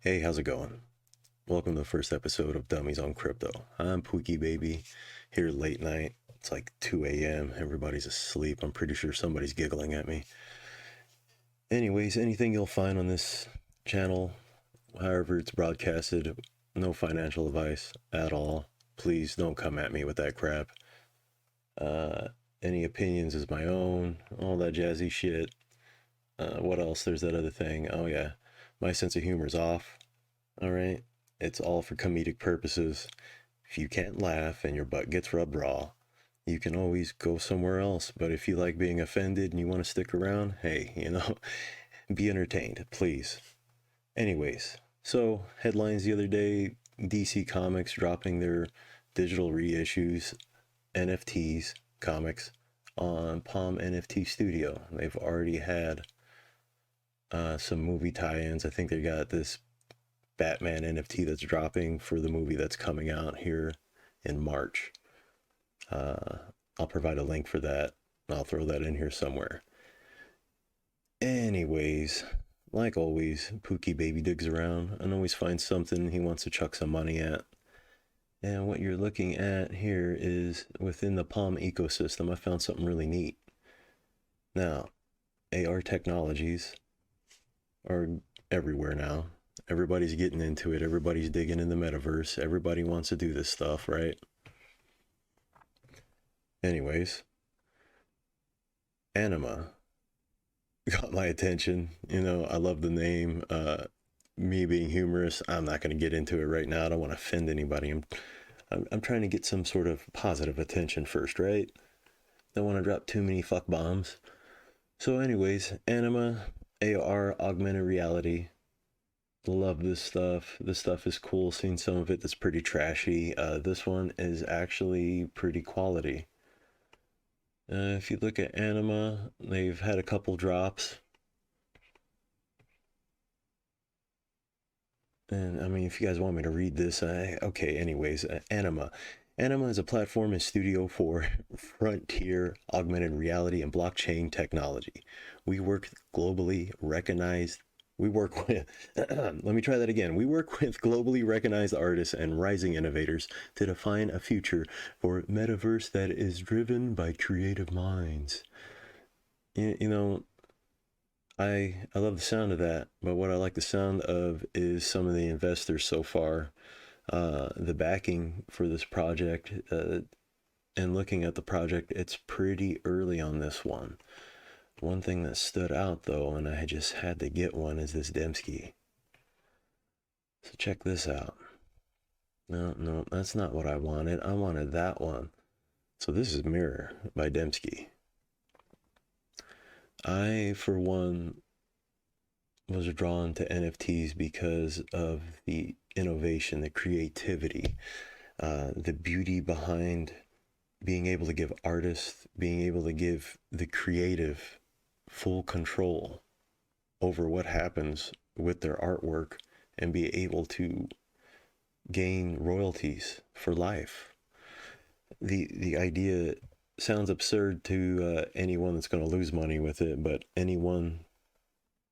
Hey, how's it going? Welcome to the first episode of Dummies on Crypto. I'm Pookie Baby, here late night. It's like 2 a.m. Everybody's asleep. I'm pretty sure somebody's giggling at me. Anyways, anything you'll find on this channel, however it's broadcasted, no financial advice at all. Please don't come at me with that crap. Uh, any opinions is my own, all that jazzy shit. What else? There's that other thing. Oh, yeah. My sense of humor is off. All right. It's all for comedic purposes. If you can't laugh and your butt gets rubbed raw, you can always go somewhere else. But if you like being offended and you want to stick around, hey, be entertained, please. Anyways, so headlines the other day, DC Comics dropping their digital reissues, NFTs, comics on Palm NFT Studio. They've already had some movie tie-ins. I think they got this Batman NFT that's dropping for the movie that's coming out here in March. I'll provide a link for that. I'll throw that in here somewhere. Anyways, like always, Pookie Baby digs around and always finds something he wants to chuck some money at. And what you're looking at here is within the Palm ecosystem, I found something really neat. Now, AR technologies are everywhere now. Everybody's getting into it. Everybody's digging in the metaverse. Everybody wants to do this stuff, right? Anyways, Anima got my attention. I love the name. Me being humorous, I'm not going to get into it right now. I don't want to offend anybody. I'm trying to get some sort of positive attention first, right? Don't want to drop too many fuck bombs. So anyways, Anima, AR, augmented reality. Love this stuff. This stuff is cool. Seen some of it that's pretty trashy. This one is actually pretty quality. If you look at Anima, they've had a couple drops. And I mean, if you guys want me to read this, okay, anyways, Anima. Anima is a platform and studio for frontier augmented reality and blockchain technology. We work globally recognized. We work with, let me try that again. We work with globally recognized artists and rising innovators to define a future for metaverse that is driven by creative minds. I love the sound of that, but what I like the sound of is some of the investors so far, the backing for this project, and looking at the project, it's pretty early on this one. One thing that stood out though, and I just had to get one, is this Demsky. So check this out. No, that's not what I wanted. I wanted that one. So this is Mirror by Demsky. I, for one, was drawn to NFTs because of the innovation, the creativity, the beauty behind being able to give artists, being able to give the creative full control over what happens with their artwork and be able to gain royalties for life. The idea sounds absurd to anyone that's going to lose money with it, but anyone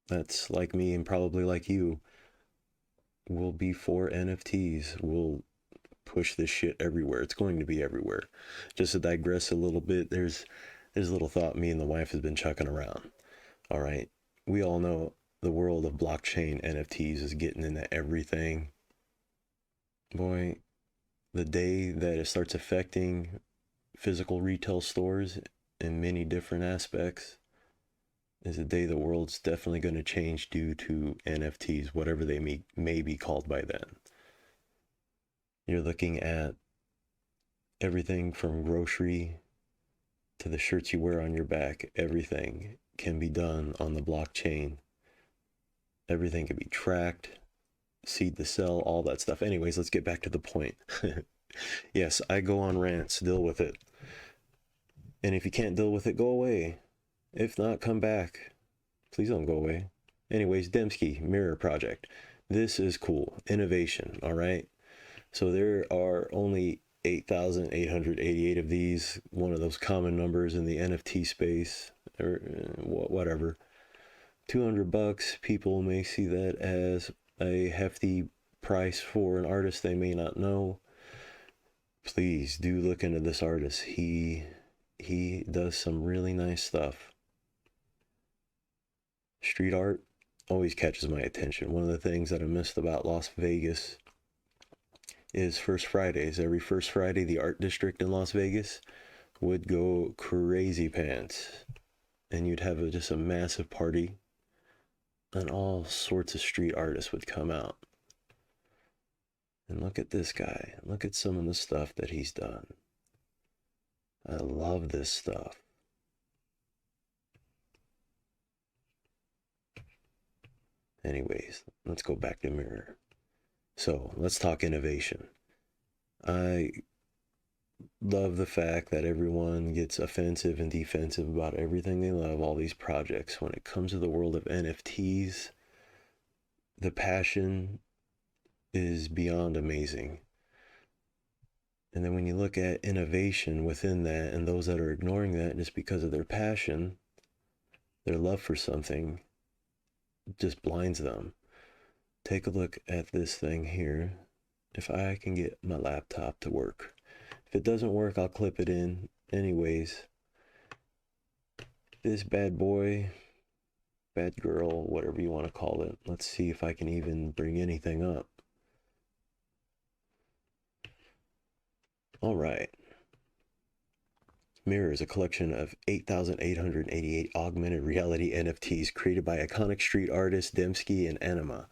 that's like me and probably like you will be for NFTs, will push this shit everywhere. It's going to be everywhere. Just to digress a little bit, there's a little thought me and the wife has been chucking around. All right, we all know the world of blockchain NFTs is getting into everything. Boy, the day that it starts affecting physical retail stores in many different aspects is the day the world's definitely going to change due to NFTs, whatever they may be called by then. You're looking at everything from grocery to the shirts you wear on your back. Everything can be done on the blockchain. Everything can be tracked, seed to sell, all that stuff. Anyways, let's get back to the point. Yes, I go on rants, deal with it. And if you can't deal with it, go away. If not, come back. Please don't go away. Anyways, Demsky, Mirror Project. This is cool. Innovation, all right? So there are only 8,888 of these, one of those common numbers in the NFT space, or whatever. $200, people may see that as a hefty price for an artist they may not know, please do look into this artist. He does some really nice stuff. Street art always catches my attention. One of the things that I missed about Las Vegas is First Fridays. Every First Friday, the art district in Las Vegas would go crazy pants, and you'd have just a massive party, and all sorts of street artists would come out. And look at this guy. Look at some of the stuff that he's done. I love this stuff. Anyways, let's go back to Mirror. So let's talk innovation. I love the fact that everyone gets offensive and defensive about everything they love, all these projects. When it comes to the world of NFTs, the passion is beyond amazing. And then when you look at innovation within that, and those that are ignoring that just because of their passion, their love for something just blinds them. Take a look at this thing here. If I can get my laptop to work. If it doesn't work, I'll clip it in. Anyways, this bad boy, bad girl, whatever you want to call it. Let's see if I can even bring anything up. All right. Mirror is a collection of 8,888 augmented reality NFTs created by iconic street artists Demsky and Anima.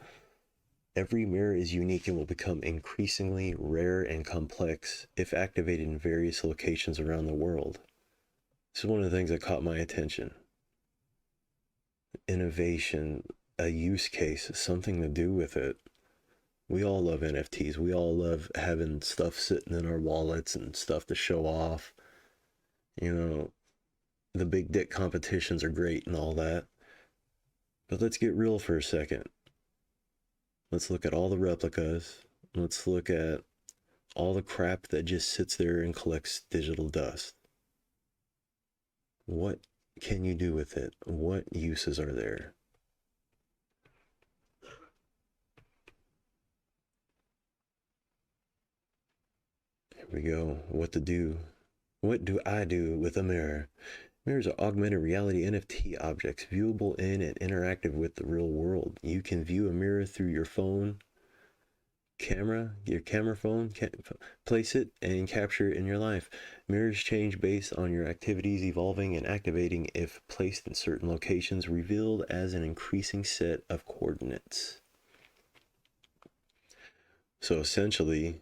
Every mirror is unique and will become increasingly rare and complex if activated in various locations around the world. This is one of the things that caught my attention. Innovation, a use case, something to do with it. We all love NFTs. We all love having stuff sitting in our wallets and stuff to show off. You know, the big dick competitions are great and all that. But let's get real for a second. Let's look at all the replicas. Let's look at all the crap that just sits there and collects digital dust. What can you do with it? What uses are there? Here we go. What to do. What do I do with a mirror? Mirrors are augmented reality NFT objects, viewable in and interactive with the real world. You can view a mirror through your phone, your camera phone, place it and capture it in your life. Mirrors change based on your activities, evolving and activating if placed in certain locations, revealed as an increasing set of coordinates. So essentially,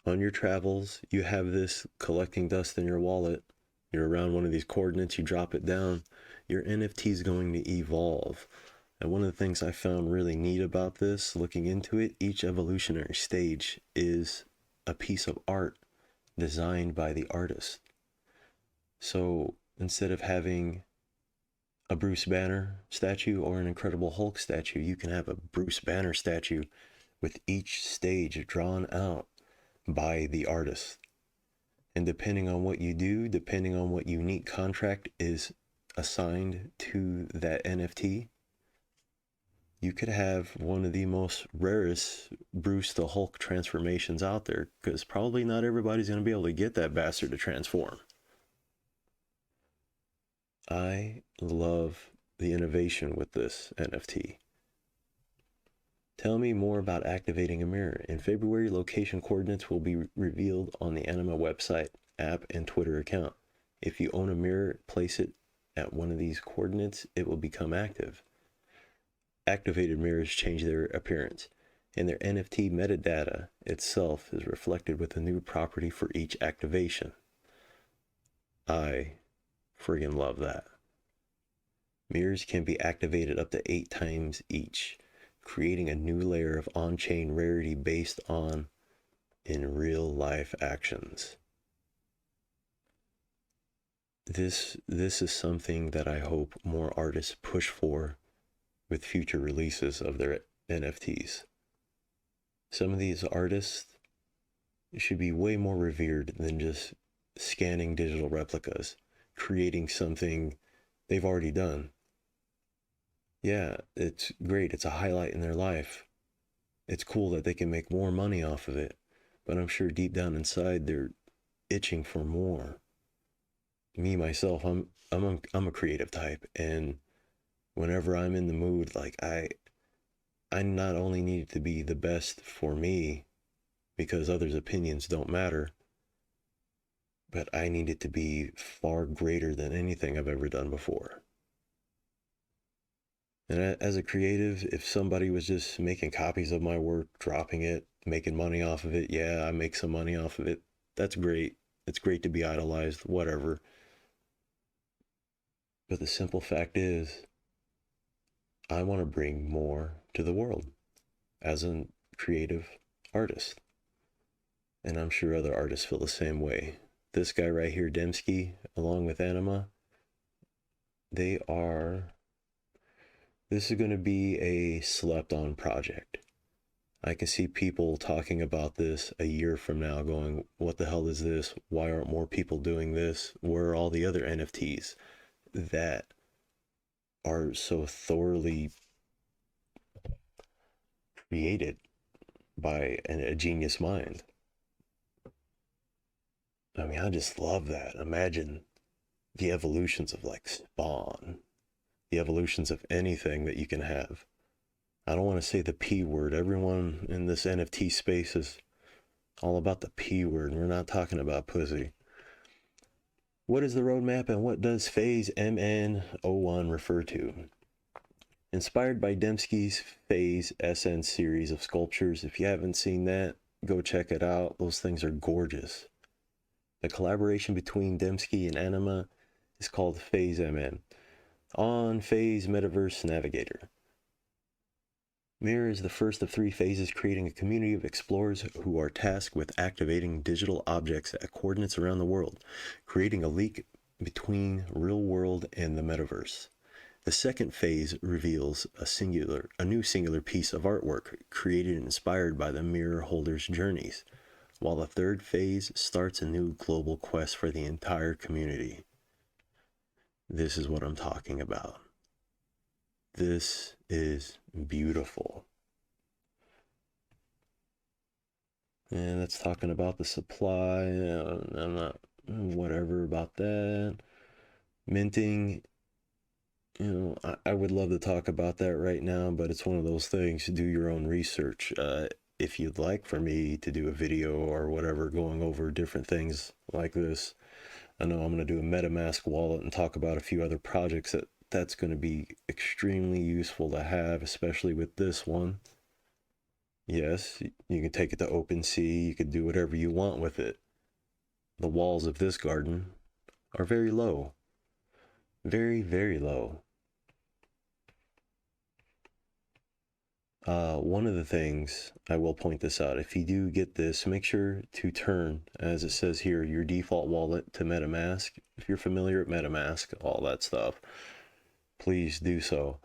on your travels, you have this collecting dust in your wallet. You're around one of these coordinates, you drop it down, your NFT is going to evolve. And one of the things I found really neat about this, looking into it, each evolutionary stage is a piece of art designed by the artist. So instead of having a Bruce Banner statue or an Incredible Hulk statue, you can have a Bruce Banner statue with each stage drawn out by the artist. And depending on what you do, depending on what unique contract is assigned to that NFT, you could have one of the most rarest Bruce the Hulk transformations out there, because probably not everybody's going to be able to get that bastard to transform. I love the innovation with this NFT. Tell me more about activating a mirror. In February, location coordinates will be revealed on the Anima website, app, and Twitter account. If you own a mirror, place it at one of these coordinates, it will become active. Activated mirrors change their appearance, and their NFT metadata itself is reflected with a new property for each activation. I friggin' love that. Mirrors can be activated up to 8 times each, creating a new layer of on-chain rarity based on in real life actions. This is something that I hope more artists push for with future releases of their NFTs. Some of these artists should be way more revered than just scanning digital replicas, creating something they've already done. Yeah, it's great. It's a highlight in their life. It's cool that they can make more money off of it, but I'm sure deep down inside they're itching for more. Me myself, I'm a creative type, and whenever I'm in the mood, like I not only need it to be the best for me because others' opinions don't matter, but I need it to be far greater than anything I've ever done before. And as a creative, if somebody was just making copies of my work, dropping it, making money off of it, yeah, I make some money off of it. That's great. It's great to be idolized, whatever. But the simple fact is, I want to bring more to the world as a creative artist. And I'm sure other artists feel the same way. This guy right here, Demsky, along with Anima, they are, this is going to be a slept on project. I can see people talking about this a year from now going, what the hell is this? Why aren't more people doing this? Where are all the other NFTs that are so thoroughly created by a genius mind? I mean, I just love that. Imagine the evolutions of like Spawn, the evolutions of anything that you can have. I don't want to say the P word. Everyone in this NFT space is all about the P word. We're not talking about pussy. What is the roadmap and what does phase MN01 refer to? Inspired by Demsky's Phase SN series of sculptures. If you haven't seen that, go check it out. Those things are gorgeous. The collaboration between Demsky and Anima is called Phase MN on Phase Metaverse Navigator. Mirror is the first of 3 phases, creating a community of explorers who are tasked with activating digital objects at coordinates around the world, creating a link between real world and the metaverse. The second phase reveals a new singular piece of artwork created and inspired by the mirror holders' journeys, while the third phase starts a new global quest for the entire community. This is what I'm talking about. This is beautiful. And that's talking about the supply. I'm not whatever about that. Minting, I would love to talk about that right now, but it's one of those things. Do your own research. If you'd like for me to do a video or whatever going over different things like this, I know I'm going to do a MetaMask wallet and talk about a few other projects that's going to be extremely useful to have, especially with this one. Yes, you can take it to OpenSea, you can do whatever you want with it. The walls of this garden are very low. Very, very low. One of the things, I will point this out, if you do get this, make sure to turn, as it says here, your default wallet to MetaMask. If you're familiar with MetaMask, all that stuff, please do so.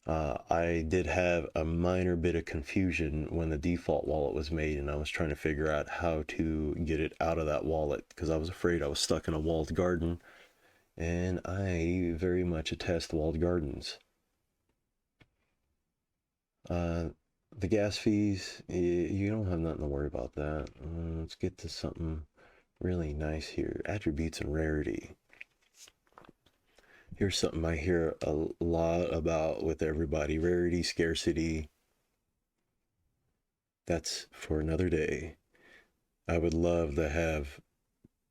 I did have a minor bit of confusion when the default wallet was made, and I was trying to figure out how to get it out of that wallet because I was afraid I was stuck in a walled garden, and I very much attest walled gardens. The gas fees, you don't have nothing to worry about that. Let's get to something really nice here. Attributes and rarity. Here's something I hear a lot about with everybody. Rarity, scarcity. That's for another day. I would love to have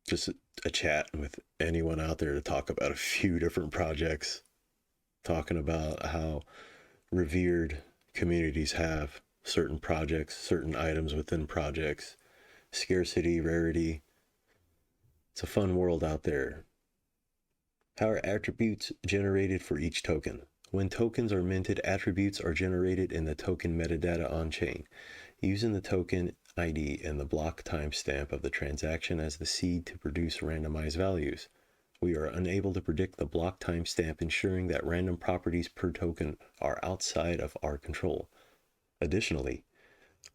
just a chat with anyone out there to talk about a few different projects, talking about how revered communities have certain projects, certain items within projects, scarcity, rarity. It's a fun world out there. How are attributes generated for each token? When tokens are minted, attributes are generated in the token metadata on-chain, using the token ID and the block timestamp of the transaction as the seed to produce randomized values. We are unable to predict the block timestamp, ensuring that random properties per token are outside of our control. Additionally,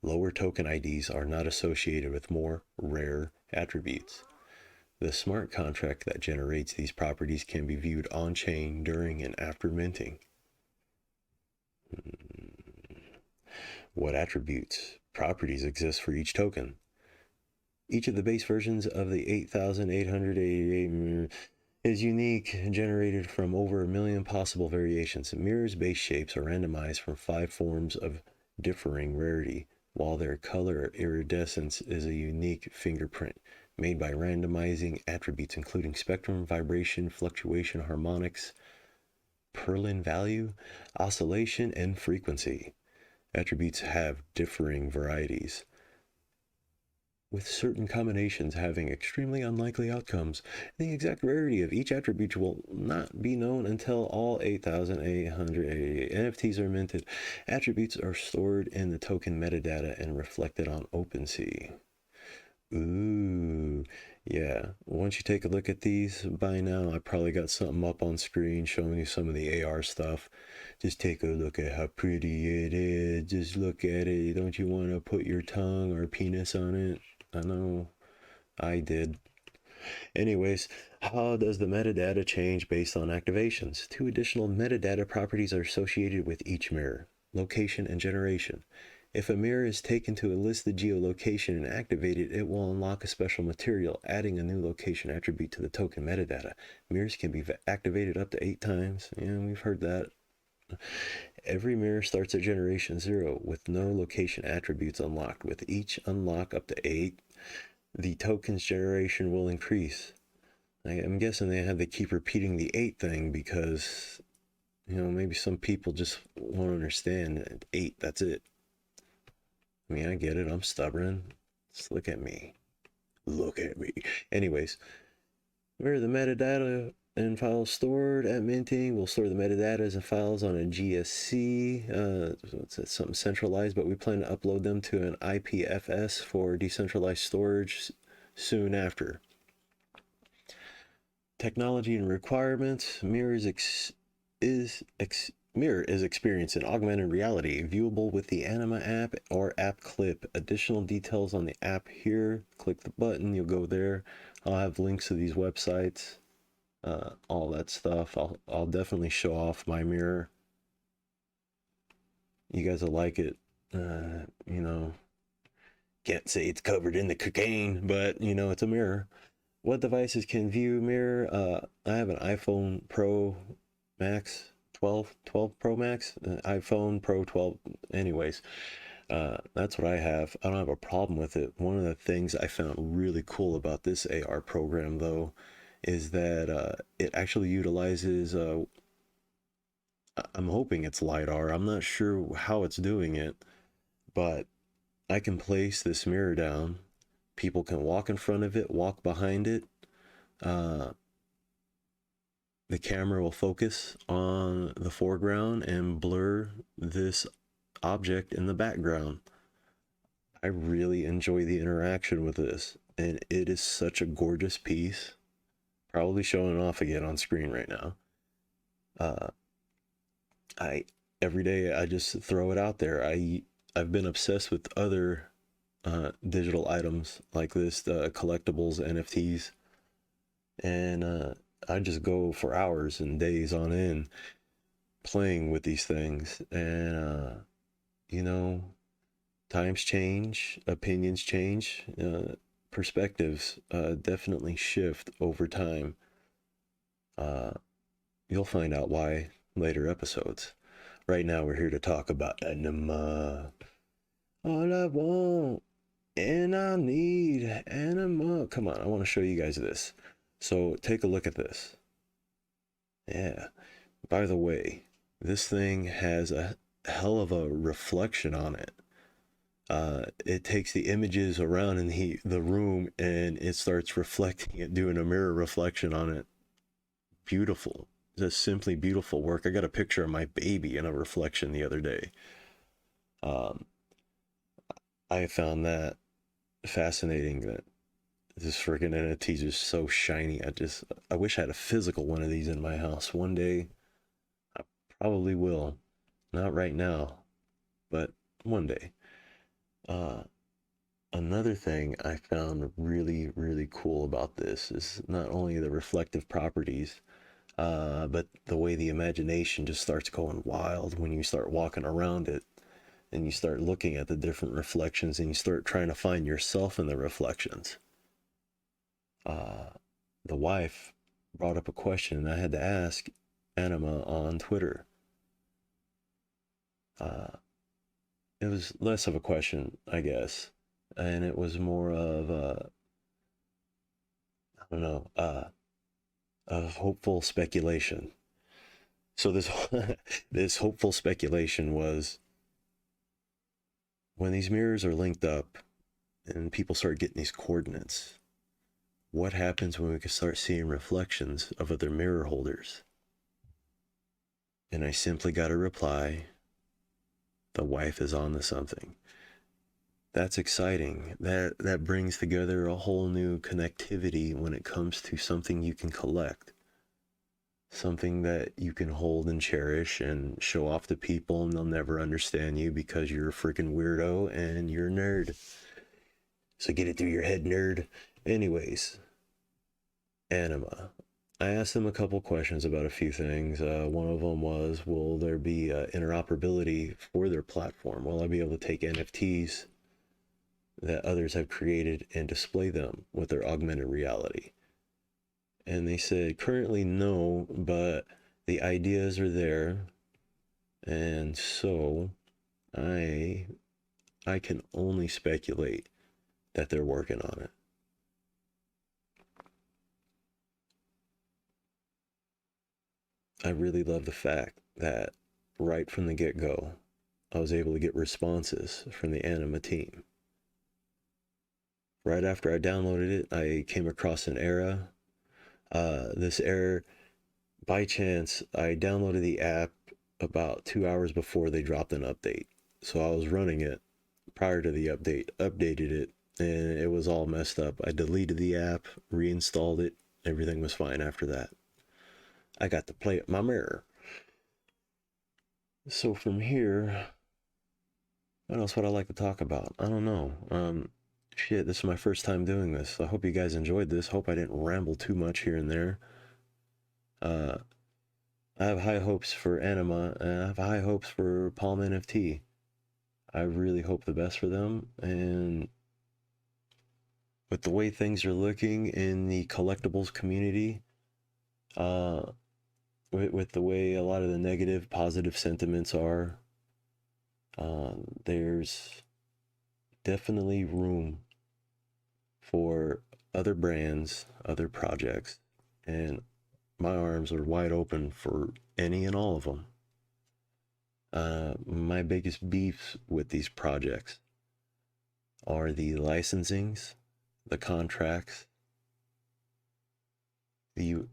lower token IDs are not associated with more rare attributes. The smart contract that generates these properties can be viewed on-chain during and after minting. What attributes, properties exist for each token? Each of the base versions of the 8,888 is unique, generated from over 1 million possible variations. Mirror's base shapes are randomized from 5 forms of differing rarity, while their color iridescence is a unique fingerprint made by randomizing attributes including spectrum, vibration, fluctuation, harmonics, Perlin value, oscillation, and frequency. Attributes have differing varieties, with certain combinations having extremely unlikely outcomes. The exact rarity of each attribute will not be known until all 8,888 NFTs are minted. Attributes are stored in the token metadata and reflected on OpenSea. Ooh, yeah. Once you take a look at these, by now I probably got something up on screen showing you some of the AR stuff. Just take a look at how pretty it is. Just look at it. Don't you want to put your tongue or penis on it? I know I did. Anyways, how does the metadata change based on activations? 2 additional metadata properties are associated with each mirror: location and generation. If a mirror is taken to a listed geolocation and activated, it will unlock a special material, adding a new location attribute to the token metadata. Mirrors can be activated up to 8 times. Yeah, we've heard that. Every mirror starts at generation 0 with no location attributes unlocked. With each unlock up to 8, the token's generation will increase. I'm guessing they had to keep repeating the 8 thing because, maybe some people just won't understand. 8, that's it. I mean, I get it. I'm stubborn. Just look at me. Look at me. Anyways, where the metadata and files stored at minting, we'll store the metadata and files on a GSC. It's something centralized, but we plan to upload them to an IPFS for decentralized storage soon after. Technology and requirements. Mirror is experienced in augmented reality, viewable with the Anima app or app clip. Additional details on the app here. Click the button, you'll go there. I'll have links to these websites, all that stuff. I'll definitely show off my mirror. You guys will like it. Can't say it's covered in the cocaine, but it's a mirror. What devices can view mirror? I have an iPhone Pro Max 12 Pro Max, iPhone Pro 12. Anyways, that's what I have. I don't have a problem with it. One of the things I found really cool about this AR program, though, is that it actually utilizes, I'm hoping it's LiDAR. I'm not sure how it's doing it, but I can place this mirror down. People can walk in front of it, walk behind it. The camera will focus on the foreground and blur this object in the background. I really enjoy the interaction with this, and it is such a gorgeous piece. Probably showing it off again on screen right now. Every day I just throw it out there. I've been obsessed with other digital items like this, collectibles, NFTs, and I just go for hours and days on end playing with these things. And times change, opinions change, perspectives definitely shift over time. You'll find out why later episodes. Right now we're here to talk about Anima. All I want and I need Anima. Come on, I want to show you guys this. So take a look at this. Yeah. By the way, this thing has a hell of a reflection on it. It takes the images around in the room and it starts reflecting it, doing a mirror reflection on it. Beautiful. Just simply beautiful work. I got a picture of my baby in a reflection the other day. I found that fascinating, that this freaking NFT is just so shiny. I wish I had a physical one of these in my house. One day, I probably will. Not right now, but one day. Another thing I found really, really cool about this is not only the reflective properties, but the way the imagination just starts going wild when you start walking around it. and you start looking at the different reflections, and you start trying to find yourself in the reflections. The wife brought up a question, and I had to ask Anima on Twitter. It was less of a question, I guess, and it was more of I don't know, a hopeful speculation. So this this hopeful speculation was, when these mirrors are linked up and people start getting these coordinates, what happens when we can start seeing reflections of other mirror holders? And I simply got a reply: the wife is on to something. That's exciting. That brings together a whole new connectivity when it comes to something you can collect. Something that you can hold and cherish and show off to people, and they'll never understand you because you're a freaking weirdo and you're a nerd. So get it through your head, nerd. Anyways, Anima. I asked them a couple questions about a few things. One of them was, will there be interoperability for their platform? Will I be able to take NFTs that others have created and display them with their augmented reality? And they said, currently no, but the ideas are there. And so I can only speculate that they're working on it. I really love the fact that right from the get-go, I was able to get responses from the Anima team. Right after I downloaded it, I came across an error. This error, by chance, I downloaded the app about 2 hours before they dropped an update. So I was running it prior to the update, updated it, and it was all messed up. I deleted the app, reinstalled it, everything was fine after that. I got to play at my mirror. So from here, what else would I like to talk about? I don't know. Shit, this is my first time doing this. I hope you guys enjoyed this. Hope I didn't ramble too much here and there. I have high hopes for Anima, and I have high hopes for Palm NFT. I really hope the best for them, and with the way things are looking in the collectibles community, with the way a lot of the negative, positive sentiments are, there's definitely room for other brands, other projects, and my arms are wide open for any and all of them. My biggest beefs with these projects are the licensings, the contracts, the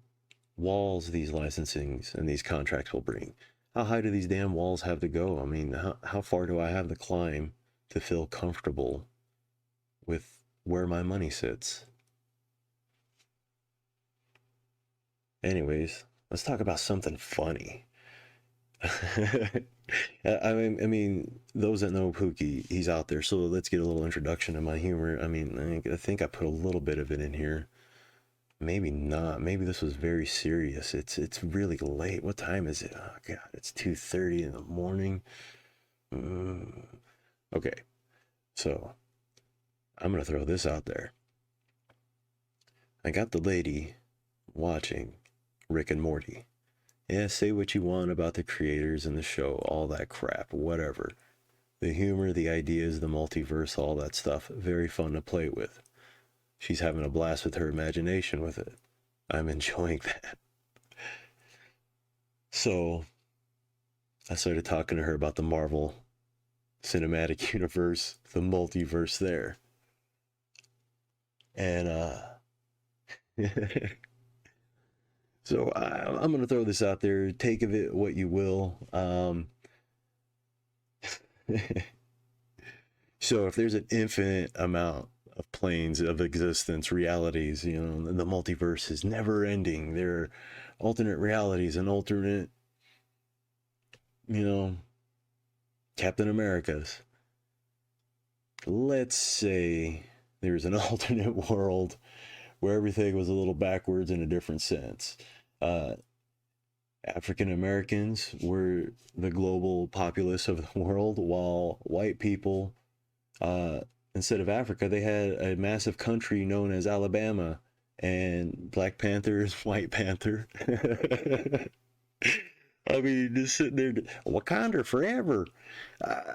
walls these licensings and these contracts will bring. How high do these damn walls have to go? I mean, how far do I have to climb to feel comfortable with where my money sits? Anyways, let's talk about something funny. I mean, those that know Pookie, he's out there. So let's get a little introduction to my humor. I mean, I think I put a little bit of it in here. Maybe not. Maybe this was very serious. It's really late. What time is it? Oh God, it's 2:30 in the morning. Okay, so I'm gonna throw this out there. I got the lady watching Rick and Morty. Yeah, say what you want about the creators and the show, all that crap, whatever. The humor, the ideas, the multiverse, all that stuff, very fun to play with. She's having a blast with her imagination with it. I'm enjoying that. So I started talking to her about the Marvel Cinematic Universe, the multiverse there. And so I'm going to throw this out there. Take of it what you will. So if there's an infinite amount of planes of existence, realities, you know, the multiverse is never ending. There are alternate realities and alternate, you know, Captain Americas. Let's say there's an alternate world where everything was a little backwards in a different sense. African Americans were the global populace of the world, while white people, instead of Africa, they had a massive country known as Alabama, and Black Panther is White Panther. I mean, just sitting there, Wakanda forever. Uh,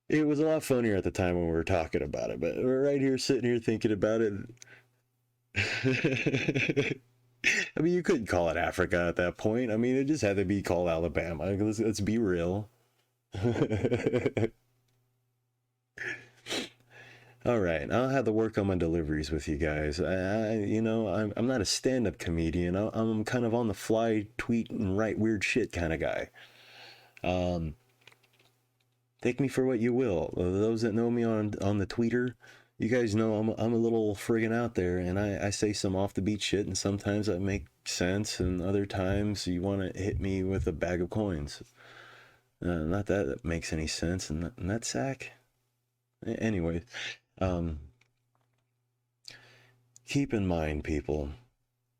it was a lot funnier at the time when we were talking about it, but we're right here sitting here thinking about it. I mean, you couldn't call it Africa at that point. I mean, it just had to be called Alabama. Let's be real. All right, I'll have to work on my deliveries with you guys. I'm not a stand-up comedian. I'm kind of on the fly, tweet and write weird shit kind of guy. Take me for what you will. Those that know me on the Twitter, you guys know I'm a little friggin' out there, and I say some off the beat shit, and sometimes that makes sense, and other times you want to hit me with a bag of coins. Not that it makes any sense, and that sack. Anyway, keep in mind, people,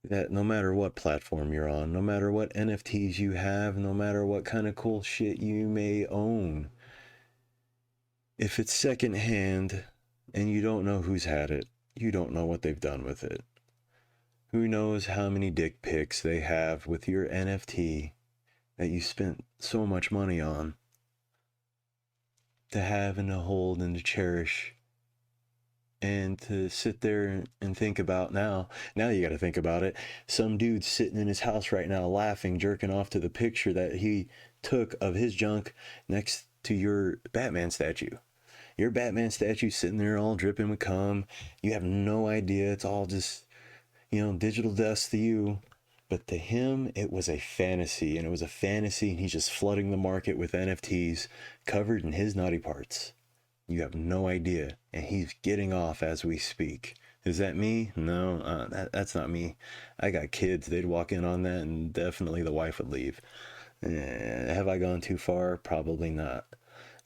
that no matter what platform you're on, no matter what NFTs you have, no matter what kind of cool shit you may own, if it's secondhand and you don't know who's had it, you don't know what they've done with it. Who knows how many dick pics they have with your NFT that you spent so much money on to have and to hold and to cherish and to sit there and think about now you got to think about it. Some dude's sitting in his house right now laughing, jerking off to the picture that he took of his junk next to your Batman statue. Your Batman statue sitting there all dripping with cum. You have no idea. It's all just, digital dust to you. But to him, it was a fantasy, and and he's just flooding the market with NFTs covered in his naughty parts. You have no idea, and he's getting off as we speak. Is that me? No, that's not me. I got kids. They'd walk in on that, and definitely the wife would leave. Have I gone too far? Probably not.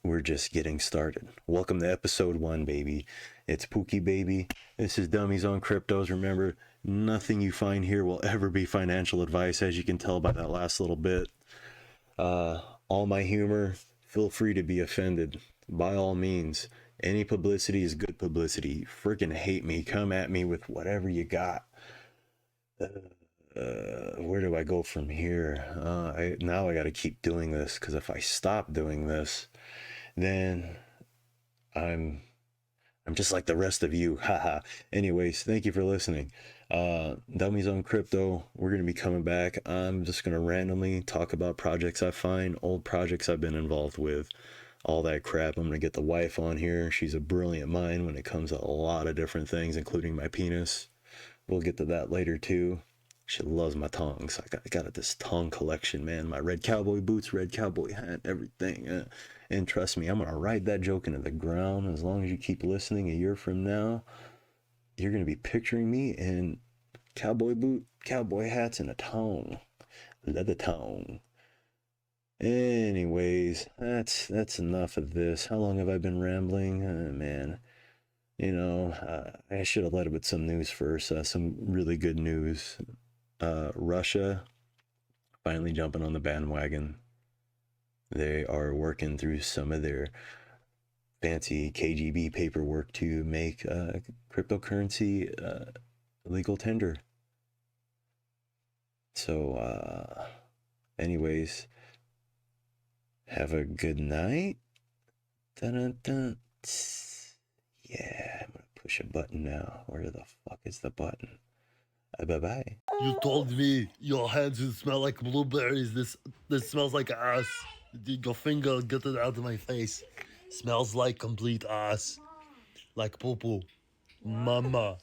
We're just getting started. Welcome to episode 1, baby. It's Pookie, baby. This is Dummies on Cryptos. Remember, nothing you find here will ever be financial advice, as you can tell by that last little bit. All my humor, feel free to be offended. By all means, any publicity is good publicity. Freaking hate me. Come at me with whatever you got. Where do I go from here? Now I got to keep doing this, because if I stop doing this, then I'm just like the rest of you. Haha. Anyways, thank you for listening. Dummies on Crypto, we're going to be coming back. I'm just going to randomly talk about projects I find, old projects I've been involved with, all that crap. I'm going to get the wife on here. She's a brilliant mind when it comes to a lot of different things, including my penis. We'll get to that later too. She loves my tongs. I got this tongue collection, man. My red cowboy boots, red cowboy hat, everything. And trust me, I'm going to ride that joke into the ground. As long as you keep listening, a year from now, you're going to be picturing me in cowboy boot, cowboy hats, and a tongue. Leather tongue. Anyways, that's enough of this. How long have I been rambling? Man. I should have led with some news first. Some really good news. Russia finally jumping on the bandwagon. They are working through some of their fancy KGB paperwork to make cryptocurrency legal tender. So, anyways, have a good night. Dun-dun-dun. Yeah, I'm gonna push a button now. Where the fuck is the button? Bye-bye. You told me your hands would smell like blueberries. This smells like ass. Your finger, get it out of my face. Smells like complete ass. Like poo-poo. Mama.